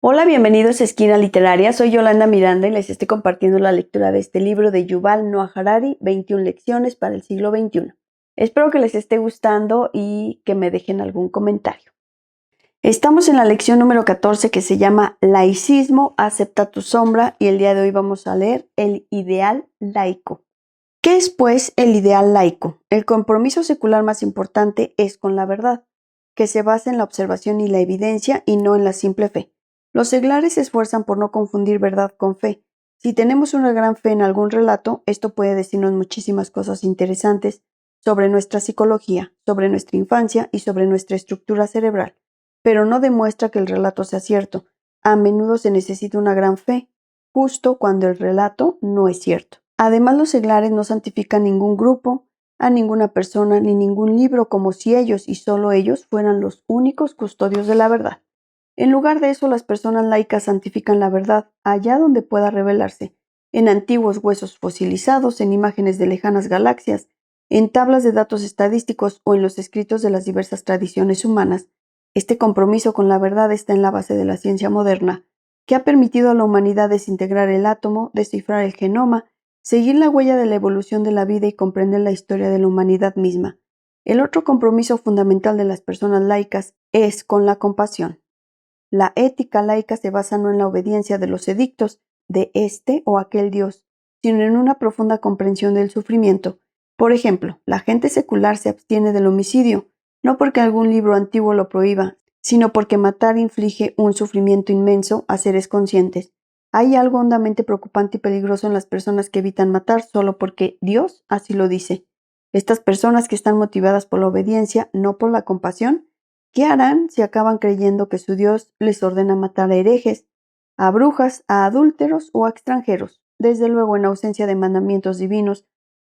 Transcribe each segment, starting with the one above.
Hola, bienvenidos a Esquina Literaria. Soy Yolanda Miranda y les estoy compartiendo la lectura de este libro de Yuval Noah Harari, 21 lecciones para el siglo XXI. Espero que les esté gustando y que me dejen algún comentario. Estamos en la lección número 14 que se llama Laicismo, acepta tu sombra, y el día de hoy vamos a leer el ideal laico. ¿Qué es, pues, el ideal laico? El compromiso secular más importante es con la verdad, que se basa en la observación y la evidencia y no en la simple fe. Los seglares se esfuerzan por no confundir verdad con fe. Si tenemos una gran fe en algún relato, esto puede decirnos muchísimas cosas interesantes sobre nuestra psicología, sobre nuestra infancia y sobre nuestra estructura cerebral, pero no demuestra que el relato sea cierto. A menudo se necesita una gran fe, justo cuando el relato no es cierto. Además, los seglares no santifican ningún grupo, a ninguna persona ni ningún libro, como si ellos y solo ellos fueran los únicos custodios de la verdad. En lugar de eso, las personas laicas santifican la verdad allá donde pueda revelarse, en antiguos huesos fosilizados, en imágenes de lejanas galaxias, en tablas de datos estadísticos o en los escritos de las diversas tradiciones humanas. Este compromiso con la verdad está en la base de la ciencia moderna, que ha permitido a la humanidad desintegrar el átomo, descifrar el genoma, seguir la huella de la evolución de la vida y comprender la historia de la humanidad misma. El otro compromiso fundamental de las personas laicas es con la compasión. La ética laica se basa no en la obediencia de los edictos de este o aquel Dios, sino en una profunda comprensión del sufrimiento. Por ejemplo, la gente secular se abstiene del homicidio, no porque algún libro antiguo lo prohíba, sino porque matar inflige un sufrimiento inmenso a seres conscientes. Hay algo hondamente preocupante y peligroso en las personas que evitan matar solo porque Dios así lo dice. Estas personas que están motivadas por la obediencia, no por la compasión, ¿qué harán si acaban creyendo que su Dios les ordena matar a herejes, a brujas, a adúlteros o a extranjeros? Desde luego, en ausencia de mandamientos divinos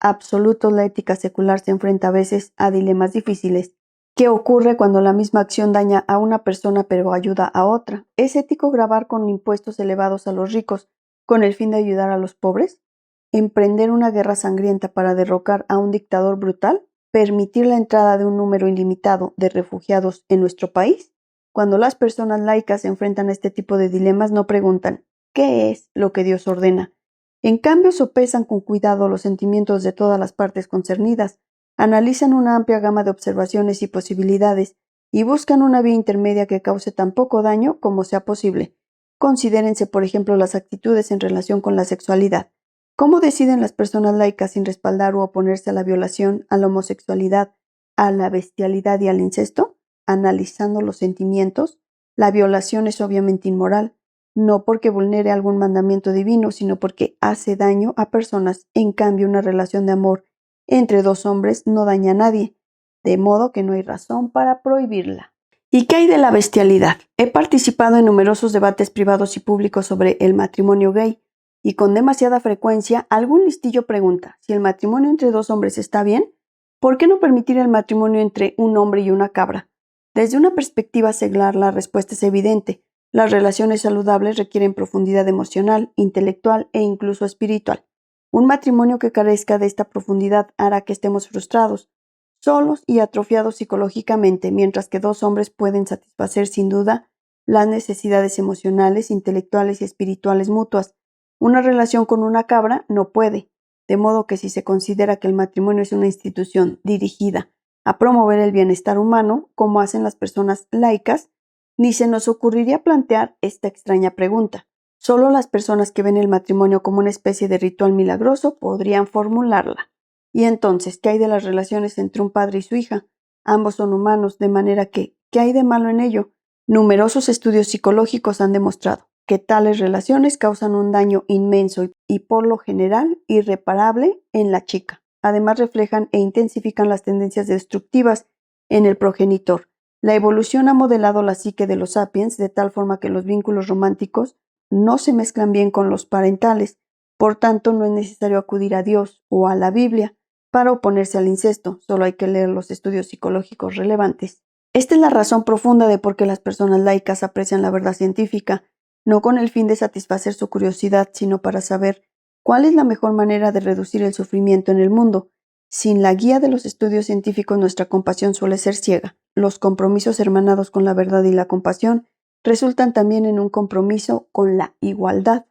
absolutos, la ética secular se enfrenta a veces a dilemas difíciles. ¿Qué ocurre cuando la misma acción daña a una persona pero ayuda a otra? ¿Es ético gravar con impuestos elevados a los ricos con el fin de ayudar a los pobres? ¿Emprender una guerra sangrienta para derrocar a un dictador brutal? ¿Permitir la entrada de un número ilimitado de refugiados en nuestro país? Cuando las personas laicas se enfrentan a este tipo de dilemas, no preguntan ¿qué es lo que Dios ordena? En cambio, sopesan con cuidado los sentimientos de todas las partes concernidas, analizan una amplia gama de observaciones y posibilidades y buscan una vía intermedia que cause tan poco daño como sea posible. Considérense, por ejemplo, las actitudes en relación con la sexualidad. ¿Cómo deciden las personas laicas sin respaldar o oponerse a la violación, a la homosexualidad, a la bestialidad y al incesto? Analizando los sentimientos. La violación es obviamente inmoral, no porque vulnere algún mandamiento divino, sino porque hace daño a personas. En cambio, una relación de amor entre dos hombres no daña a nadie, de modo que no hay razón para prohibirla. ¿Y qué hay de la bestialidad? He participado en numerosos debates privados y públicos sobre el matrimonio gay, y con demasiada frecuencia algún listillo pregunta, si el matrimonio entre dos hombres está bien, ¿por qué no permitir el matrimonio entre un hombre y una cabra? Desde una perspectiva seglar, la respuesta es evidente. Las relaciones saludables requieren profundidad emocional, intelectual e incluso espiritual. Un matrimonio que carezca de esta profundidad hará que estemos frustrados, solos y atrofiados psicológicamente, mientras que dos hombres pueden satisfacer sin duda las necesidades emocionales, intelectuales y espirituales mutuas. Una relación con una cabra no puede, de modo que si se considera que el matrimonio es una institución dirigida a promover el bienestar humano, como hacen las personas laicas, ni se nos ocurriría plantear esta extraña pregunta. Solo las personas que ven el matrimonio como una especie de ritual milagroso podrían formularla. Y entonces, ¿qué hay de las relaciones entre un padre y su hija? Ambos son humanos, de manera que, ¿qué hay de malo en ello? Numerosos estudios psicológicos han demostrado que tales relaciones causan un daño inmenso y por lo general irreparable en la chica. Además, reflejan e intensifican las tendencias destructivas en el progenitor. La evolución ha modelado la psique de los sapiens de tal forma que los vínculos románticos no se mezclan bien con los parentales. Por tanto, no es necesario acudir a Dios o a la Biblia para oponerse al incesto, solo hay que leer los estudios psicológicos relevantes. Esta es la razón profunda de por qué las personas laicas aprecian la verdad científica, no con el fin de satisfacer su curiosidad, sino para saber cuál es la mejor manera de reducir el sufrimiento en el mundo. Sin la guía de los estudios científicos, nuestra compasión suele ser ciega. Los compromisos hermanados con la verdad y la compasión resultan también en un compromiso con la igualdad.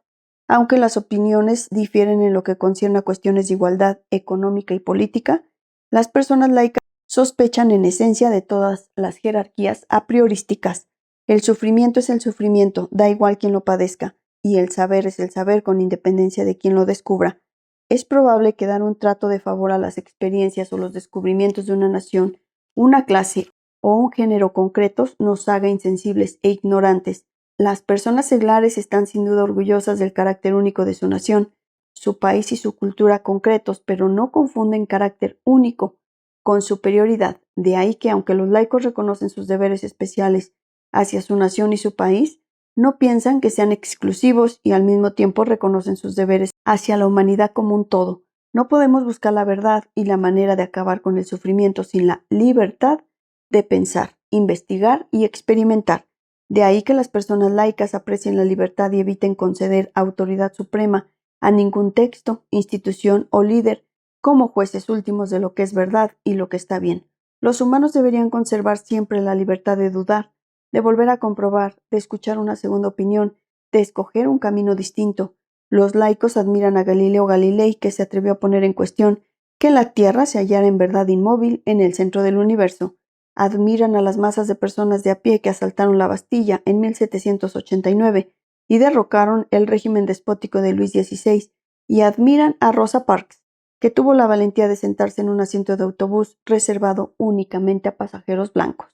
Aunque las opiniones difieren en lo que concierne a cuestiones de igualdad económica y política, las personas laicas sospechan en esencia de todas las jerarquías a priorísticas. El sufrimiento es el sufrimiento, da igual quien lo padezca, y el saber es el saber con independencia de quien lo descubra. Es probable que dar un trato de favor a las experiencias o los descubrimientos de una nación, una clase o un género concretos nos haga insensibles e ignorantes. Las personas seglares están sin duda orgullosas del carácter único de su nación, su país y su cultura concretos, pero no confunden carácter único con superioridad. De ahí que, aunque los laicos reconocen sus deberes especiales hacia su nación y su país, no piensan que sean exclusivos y al mismo tiempo reconocen sus deberes hacia la humanidad como un todo. No podemos buscar la verdad y la manera de acabar con el sufrimiento sin la libertad de pensar, investigar y experimentar. De ahí que las personas laicas aprecien la libertad y eviten conceder autoridad suprema a ningún texto, institución o líder como jueces últimos de lo que es verdad y lo que está bien. Los humanos deberían conservar siempre la libertad de dudar, de volver a comprobar, de escuchar una segunda opinión, de escoger un camino distinto. Los laicos admiran a Galileo Galilei, que se atrevió a poner en cuestión que la Tierra se hallara en verdad inmóvil en el centro del universo. Admiran a las masas de personas de a pie que asaltaron la Bastilla en 1789 y derrocaron el régimen despótico de Luis XVI, y admiran a Rosa Parks, que tuvo la valentía de sentarse en un asiento de autobús reservado únicamente a pasajeros blancos.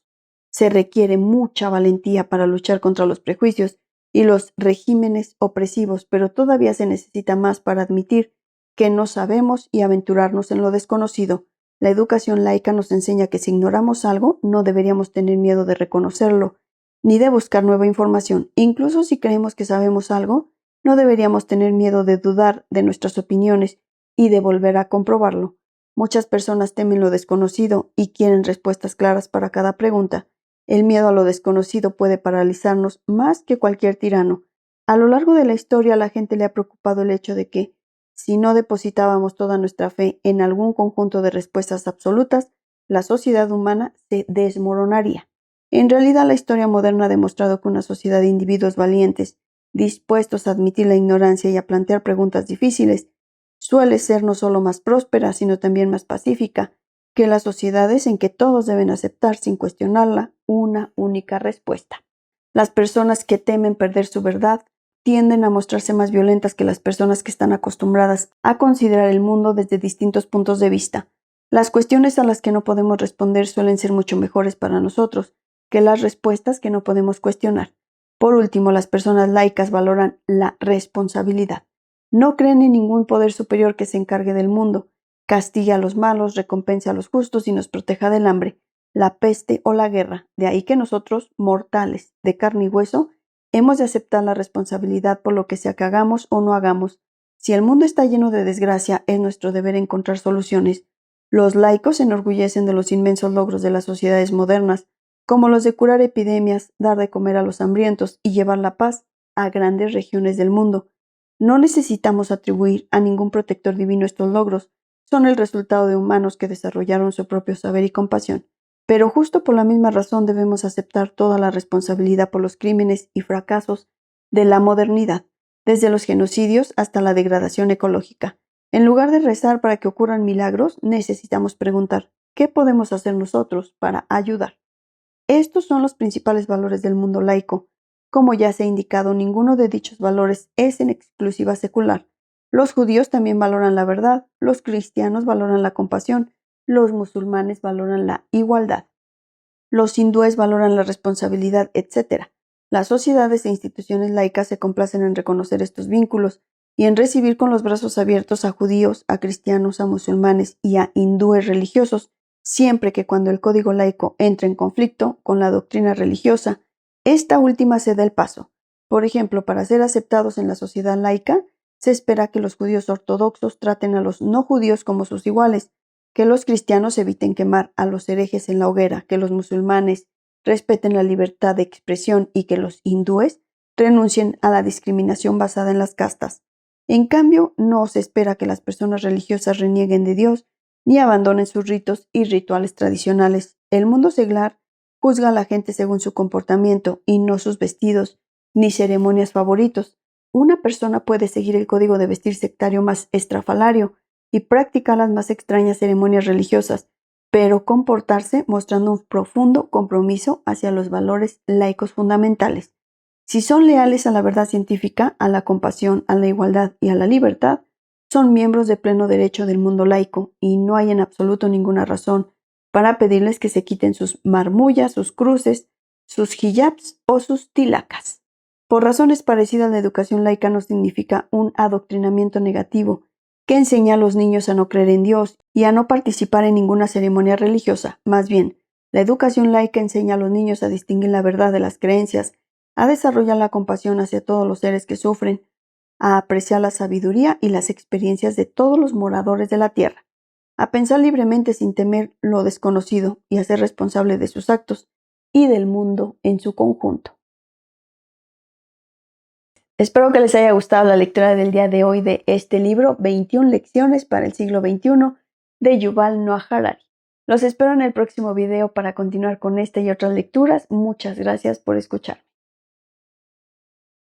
Se requiere mucha valentía para luchar contra los prejuicios y los regímenes opresivos, pero todavía se necesita más para admitir que no sabemos y aventurarnos en lo desconocido. La educación laica nos enseña que si ignoramos algo, no deberíamos tener miedo de reconocerlo, ni de buscar nueva información. Incluso si creemos que sabemos algo, no deberíamos tener miedo de dudar de nuestras opiniones y de volver a comprobarlo. Muchas personas temen lo desconocido y quieren respuestas claras para cada pregunta. El miedo a lo desconocido puede paralizarnos más que cualquier tirano. A lo largo de la historia a la gente le ha preocupado el hecho de que, si no depositábamos toda nuestra fe en algún conjunto de respuestas absolutas, la sociedad humana se desmoronaría. En realidad, la historia moderna ha demostrado que una sociedad de individuos valientes, dispuestos a admitir la ignorancia y a plantear preguntas difíciles, suele ser no solo más próspera, sino también más pacífica que las sociedades en que todos deben aceptar sin cuestionarla una única respuesta. Las personas que temen perder su verdad tienden a mostrarse más violentas que las personas que están acostumbradas a considerar el mundo desde distintos puntos de vista. Las cuestiones a las que no podemos responder suelen ser mucho mejores para nosotros que las respuestas que no podemos cuestionar. Por último, las personas laicas valoran la responsabilidad. No creen en ningún poder superior que se encargue del mundo, castigue a los malos, recompense a los justos y nos proteja del hambre, la peste o la guerra. De ahí que nosotros, mortales, de carne y hueso, hemos de aceptar la responsabilidad por lo que sea que hagamos o no hagamos. Si el mundo está lleno de desgracia, es nuestro deber encontrar soluciones. Los laicos se enorgullecen de los inmensos logros de las sociedades modernas, como los de curar epidemias, dar de comer a los hambrientos y llevar la paz a grandes regiones del mundo. No necesitamos atribuir a ningún protector divino estos logros, son el resultado de humanos que desarrollaron su propio saber y compasión. Pero justo por la misma razón debemos aceptar toda la responsabilidad por los crímenes y fracasos de la modernidad, desde los genocidios hasta la degradación ecológica. En lugar de rezar para que ocurran milagros, necesitamos preguntar, ¿qué podemos hacer nosotros para ayudar? Estos son los principales valores del mundo laico. Como ya se ha indicado, ninguno de dichos valores es en exclusiva secular. Los judíos también valoran la verdad, los cristianos valoran la compasión, los musulmanes valoran la igualdad, los hindúes valoran la responsabilidad, etc. Las sociedades e instituciones laicas se complacen en reconocer estos vínculos y en recibir con los brazos abiertos a judíos, a cristianos, a musulmanes y a hindúes religiosos, siempre que cuando el código laico entre en conflicto con la doctrina religiosa, esta última se da el paso. Por ejemplo, para ser aceptados en la sociedad laica, se espera que los judíos ortodoxos traten a los no judíos como sus iguales, que los cristianos eviten quemar a los herejes en la hoguera, que los musulmanes respeten la libertad de expresión y que los hindúes renuncien a la discriminación basada en las castas. En cambio, no se espera que las personas religiosas renieguen de Dios ni abandonen sus ritos y rituales tradicionales. El mundo seglar juzga a la gente según su comportamiento y no sus vestidos ni ceremonias favoritos. Una persona puede seguir el código de vestir sectario más estrafalario y practicar las más extrañas ceremonias religiosas, pero comportarse mostrando un profundo compromiso hacia los valores laicos fundamentales. Si son leales a la verdad científica, a la compasión, a la igualdad y a la libertad, son miembros de pleno derecho del mundo laico y no hay en absoluto ninguna razón para pedirles que se quiten sus marmullas, sus cruces, sus hijabs o sus tilacas. Por razones parecidas, la educación laica no significa un adoctrinamiento negativo que enseña a los niños a no creer en Dios y a no participar en ninguna ceremonia religiosa. Más bien, la educación laica enseña a los niños a distinguir la verdad de las creencias, a desarrollar la compasión hacia todos los seres que sufren, a apreciar la sabiduría y las experiencias de todos los moradores de la tierra, a pensar libremente sin temer lo desconocido y a ser responsable de sus actos y del mundo en su conjunto. Espero que les haya gustado la lectura del día de hoy de este libro, 21 lecciones para el siglo XXI, de Yuval Noah Harari. Los espero en el próximo video para continuar con esta y otras lecturas. Muchas gracias por escuchar.